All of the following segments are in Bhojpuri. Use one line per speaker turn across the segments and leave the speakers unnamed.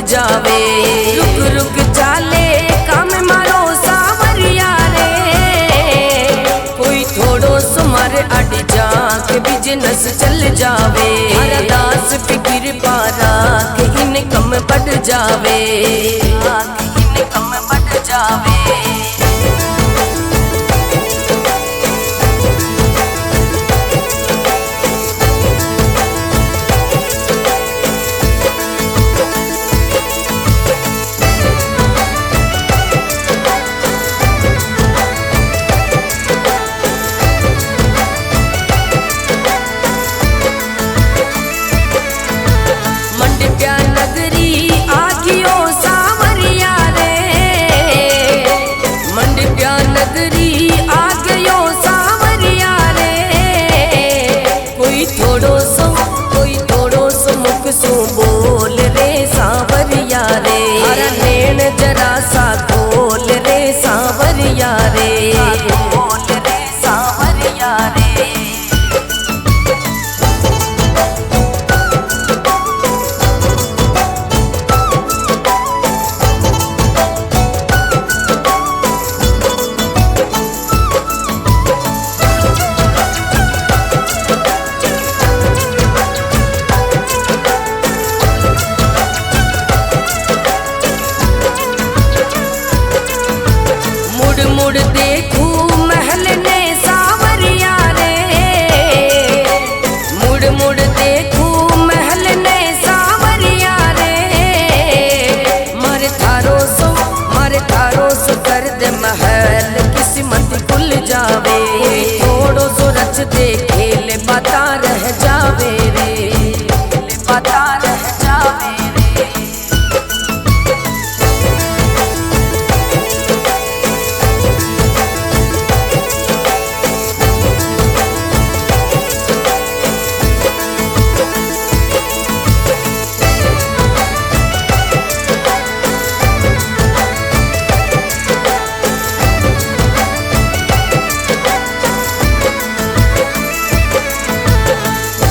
जावे। रुक रुक चाले काम मारो सावरिया रे, कोई थोड़ो सो मारे अड़ जा के बिजनेस चल जावे। दास फिक्र पारा के इनकम बढ़ जावे, इनकम बढ़ जावे। बोल रे सावरिया रे, अरे नैन जरा सा खोल रे सावरिया रे, खोल रे सावरिया रे। मुड़ देखू महल ने सावरिया रे, मुड़ मुड़ देखू महल ने सावरिया रे। मारे थारो सो कर दे महल किस्मत खुल जावे। थोड़ो सो रच दे खेल बता रह जावे रे, बता रह जावे रे।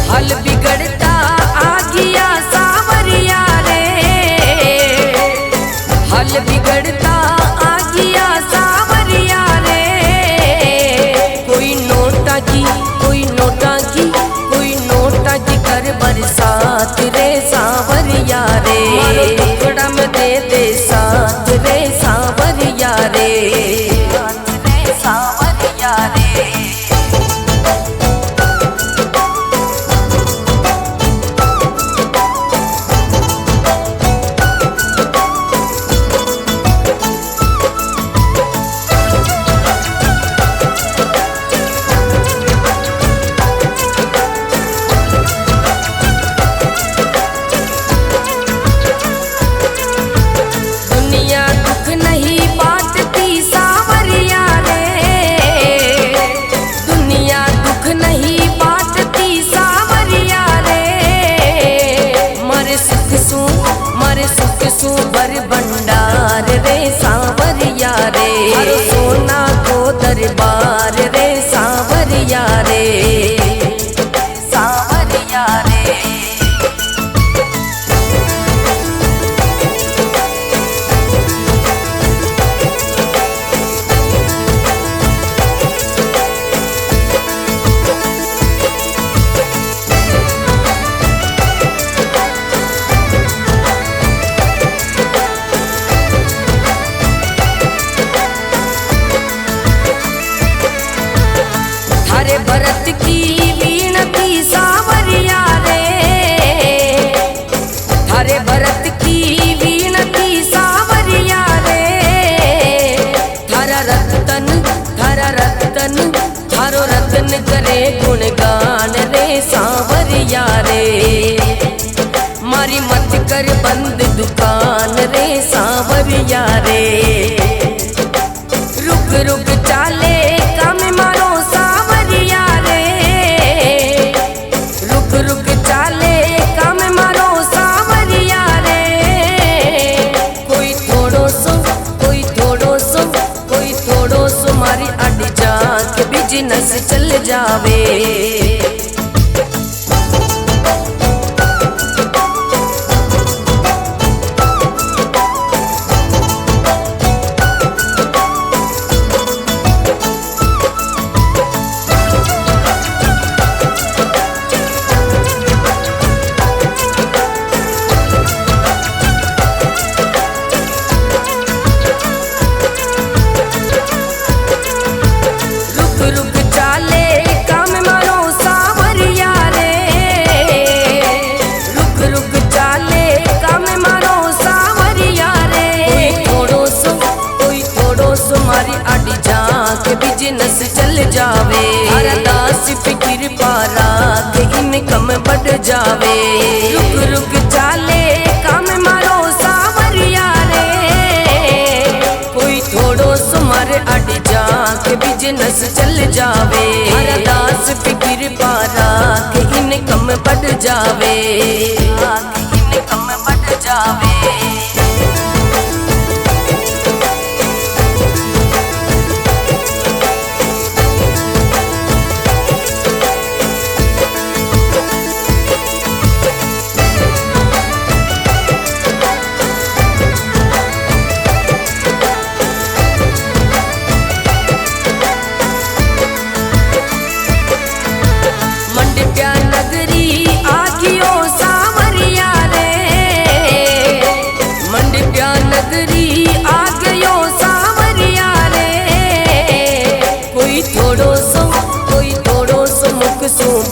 हल बिगड़ता आ गया सावरिया रे, हल बिगड़ता आ गया सावरिया रे। कोई नोटा की कोई नोटा की कोई नोटा की कर बरसात रे सावरिया रे। टुकड़ा में दे साथ रे सावरिया रे, सावरिया रे। सुबर भंडार रे सावरिया रे, हर सोना को दरबार रे सावरिया रे, सावरिया रे। थारे भरत की वीणती सावरिया रे, थारे भरत की वीणती सावरिया रे। थारा रतन थारो रतन करे गुणगान रे सावरिया रे। मारी मत कर बंद दुकान रे सावरिया रे। रुक रुक चाले काम मारो सावरिया रे, रुक रुक चाले काम मारो सावरिया रे। कोई थोड़ो सो मारी अड़ जा के बिजनेस चल जावे। बिजनेस चल जावे। हरदास फिक्र पारा के इनकम बढ़ जावे। रुक रुक चाले काम मारो सावरिया रे, कोई थोड़ो सुमर अड़ जा के बिजनेस चल जावे। हरदास फिक्र पारा के इनकम बढ़ जावे, इनकम बढ़ जावे।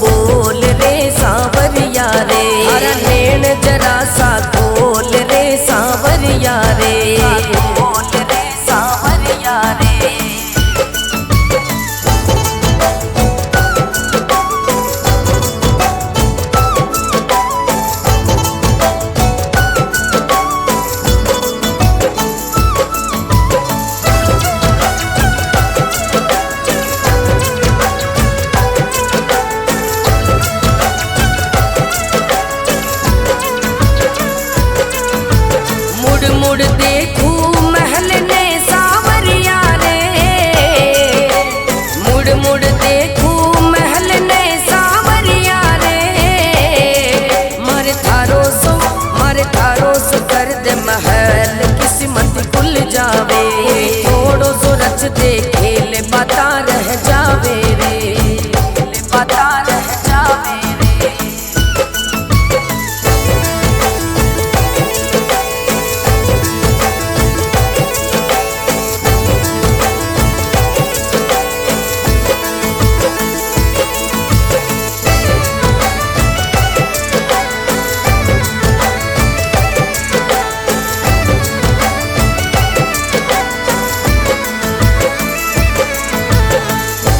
बोल रे सावरिया रे, हरा नैन जरा सा खोल रे सावरिया रे, खोल रे सावरिया रे। मुड़ देखूं महल ने सावरिया रे, मुड़ मुड़ देखूं महल ने सावरिया रे। मारे थारो सो कर दे महल किस्मत खुल जावे। थोड़ो सो रच दे खेल बाता रह जावे रे, बाता रह जावे रे।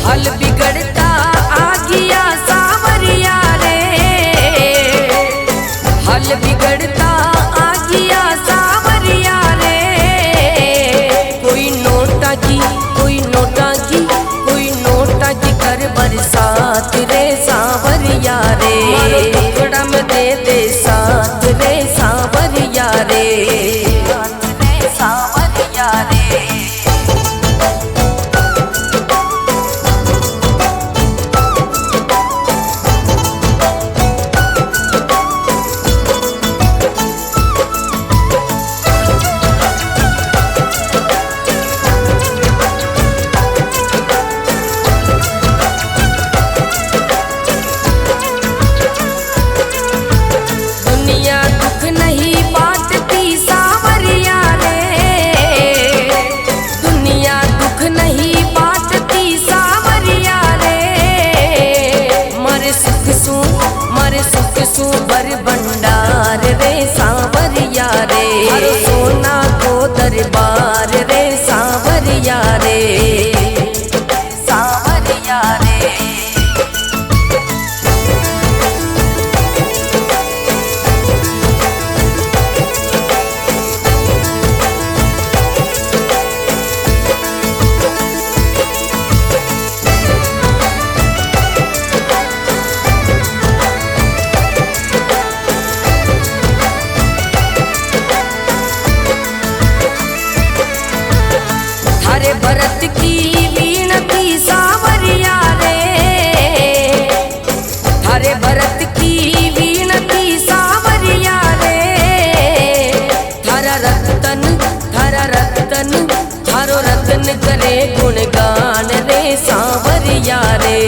हल बिगड़ता आ गया सावरिया रे, हल बिगड़ता आ गया सावरिया रे। कोई नोटा की कर बरसात रे सावरिया रे। मारो टुकड़ा में दे दे साथ रे सावरिया रे, सावरिया रे। सुबर भंडार रे सावरिया रे, हरो सोना को दरबार रे सावरिया रे, सावरिया रे। थारे भरत की वीणती सावरिया रे, थारे भरत की वीणती सावरिया रे। थारा रतन थारो रतन करे गुणगान रे सावरिया रे।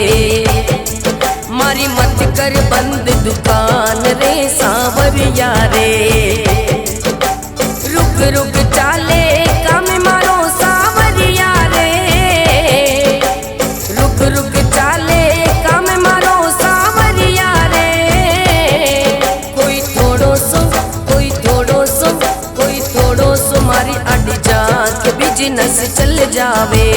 मारी मत कर बंद दुकान रे सावरिया रे। रुक रुक चाले काम मारो सावरिया रे, रुक रुक चाले काम मारो सावरिया रे। कोई थोड़ो सो मारी अड़ जा के बिजनेस चल जावे।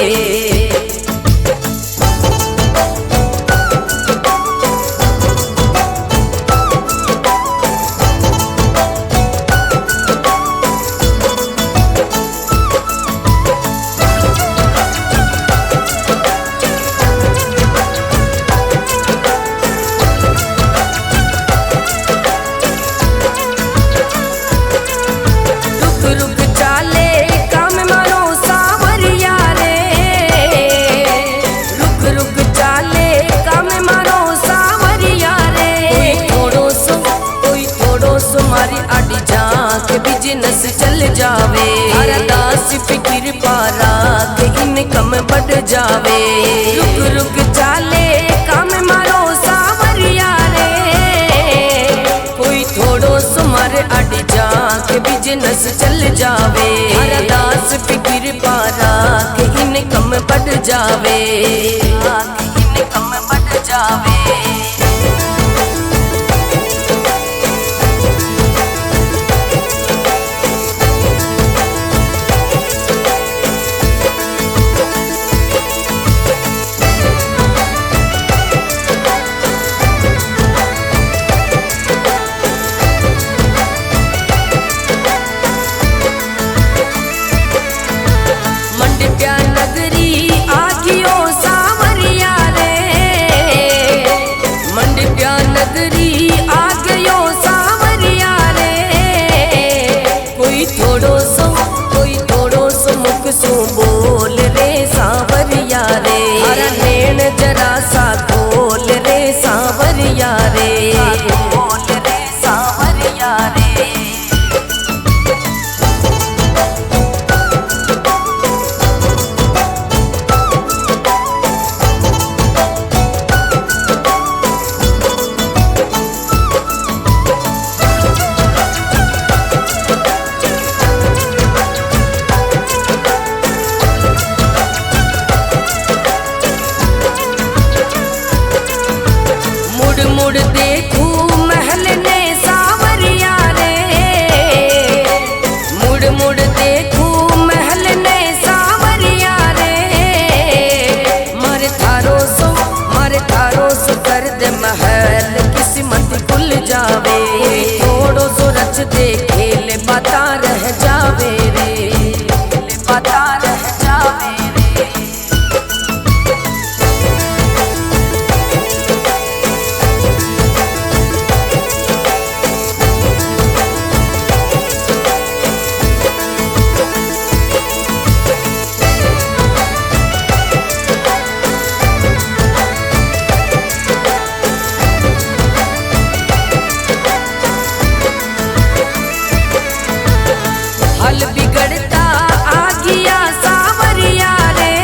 जावे। रुक रुक चाले काम मारो सावरिया रे, कोई थोड़ो सुमर अड़ जा के बिजनेस चल जावे। हर दास फिक्र पारा के इनकम बढ़ जावे, इनकम बढ़ जावे। बोल रे सावरिया रे, हरा नैन जरा सा खोल रे सावरिया रे, खोल रे सावरिया रे। मुड़ देखूं महल ने सावरिया रे, मुड़ मुड़ देखूं महल ने सावरिया रे। मारे थारो सो कर दे महल किस्मत खुल जावे। थोड़ो सो रच दे खेल बाता रह जावे रे, बाता रह जावे। हल बिगड़ता आ गया सावरिया रे,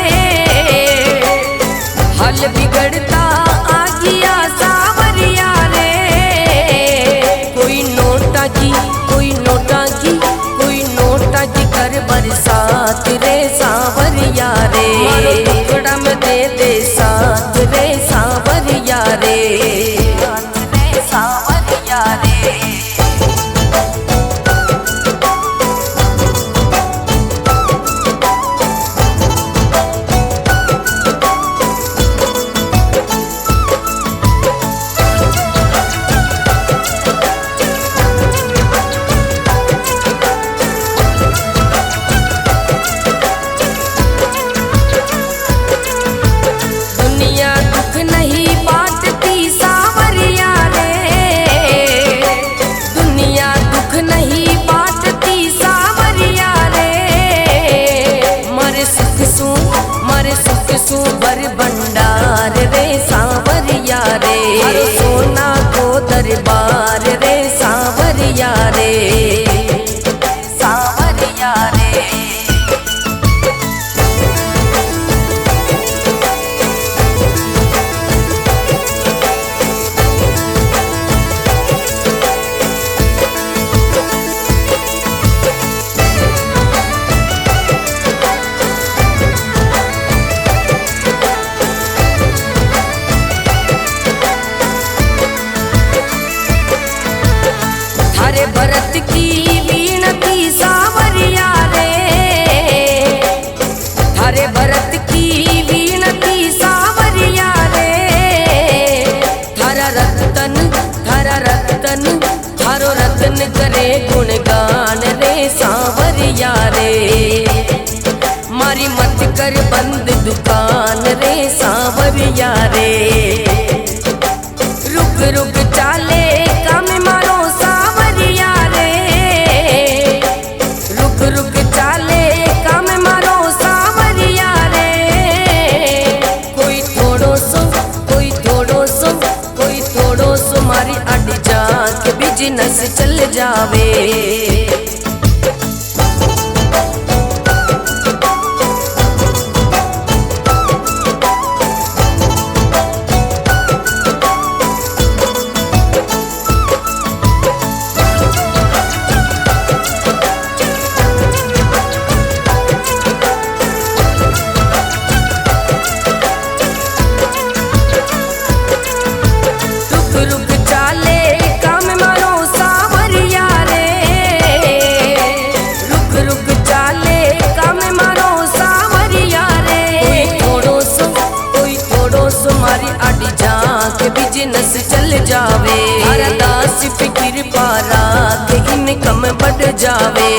हल बिगड़ता आ गया सावरिया रे। कोई नोटा की कर बरसात रे सावरिया रे। मारो टुकड़ा में दे दे साथ रे सावरिया रे, सावरिया रे। बर भंडार रे सावरिया रे, हर सोना को दरबार रे सावरिया रे, सावरिया रे। थारे भरत की वीणती सावरिया रे, थारे भरत की वीणती सावरिया रे। थारा रतन करे गुणगान रे सावरिया रे। मारी मत कर बंद दुकान रे सावरिया रे। रुक रुक चाले काम मारो सावरिया रे, रुक रुक चाले काम मारो सावरिया रे। कोई थोड़ो सो मारी अड़ जा के बिजनेस चल जावे। बिजनेस चल जावे। दास फिक्र पारा के इनकम बढ़ जावे।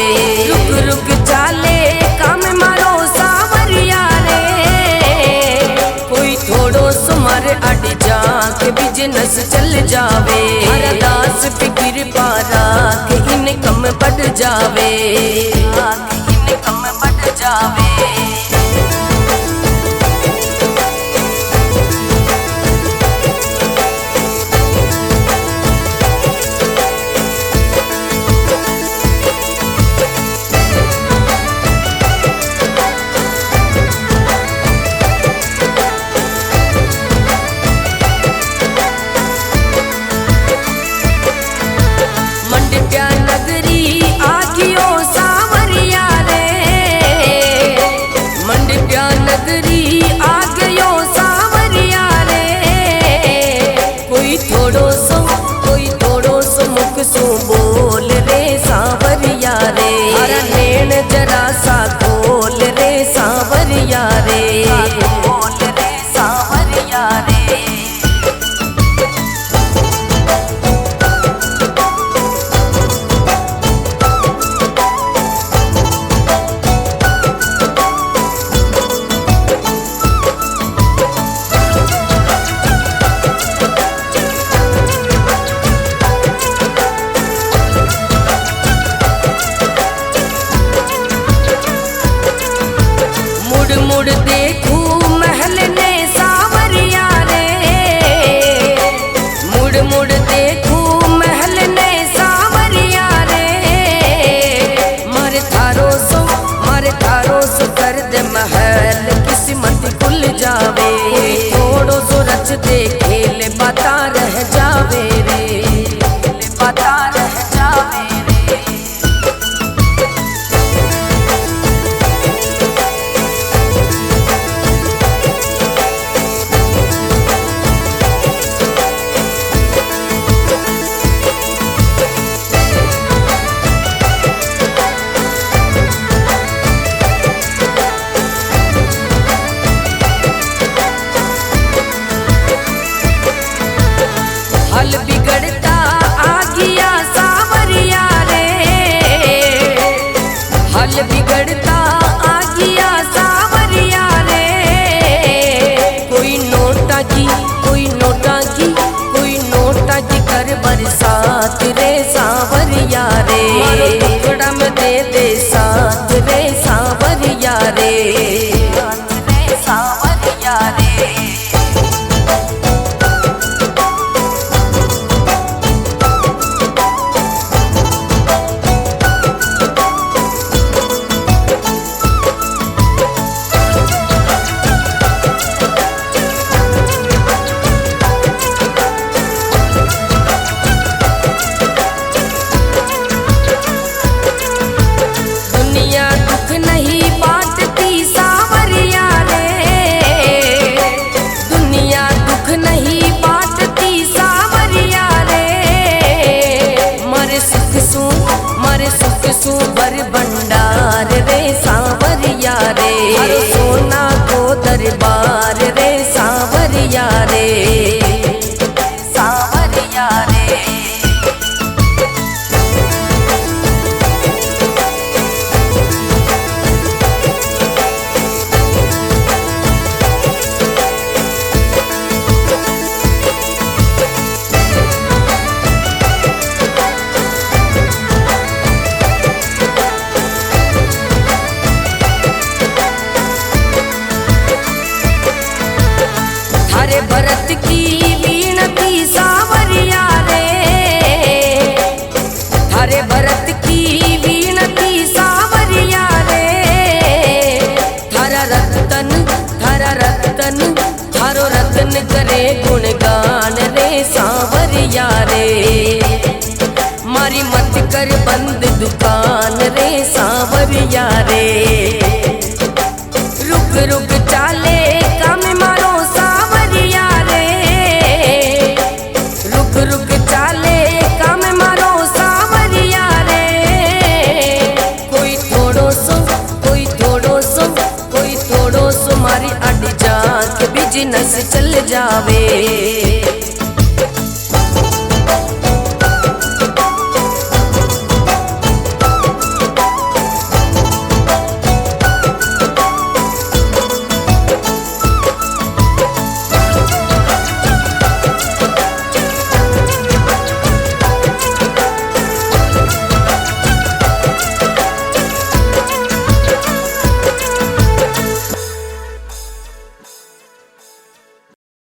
रुक रुक चाले काम मारो सावरिया रे, कोई थोड़ो सुमार अड़ जा के बिजनेस चल जावे। दास फिक्र पारा के इनकम बढ़ जावे, इनकम बढ़ जावे। बोल रे सावरिया रे, अरे नैन जरा सा खोल रे सावरिया रे, खोल रे सावरिया रे। मुड़ देखू महल ने सावरिया रे, मुड़ मुड़ देखू महल ने सावरिया रे। मारे थारो सो कर दे महल किस्मत खुल जावे। थोड़ो सो रच दे खेल बता रह जावे रे, बता रह जावे रे। हल बिगड़ता आ गया सावरिया रे, हल बिगड़ता आ गया सावरिया रे। कोई नोटा की कोई नोटा की कोई नोटा की कर बरसात रे सावरिया रे। टुकड़ा में दे साथ रे सावरिया रे, सावरिया रे। दुनिया दुख नहीं बांटती सावरिया रे, दुनिया दुख नहीं बांटती सावरिया रे। मारे सुख सू भर भंडार रे सावरिया रे। सोना को दरबार रे सावरिया रे, सावरिया रे। थारे भरत की वीणती सावरिया रे, थारे भरत की वीणती सावरिया रे। थारा रतन थारो रतन करे गुणगान रे सावरिया रे। मारी मत कर बंद दुकान रे सावरिया रे। रुक रुक चाले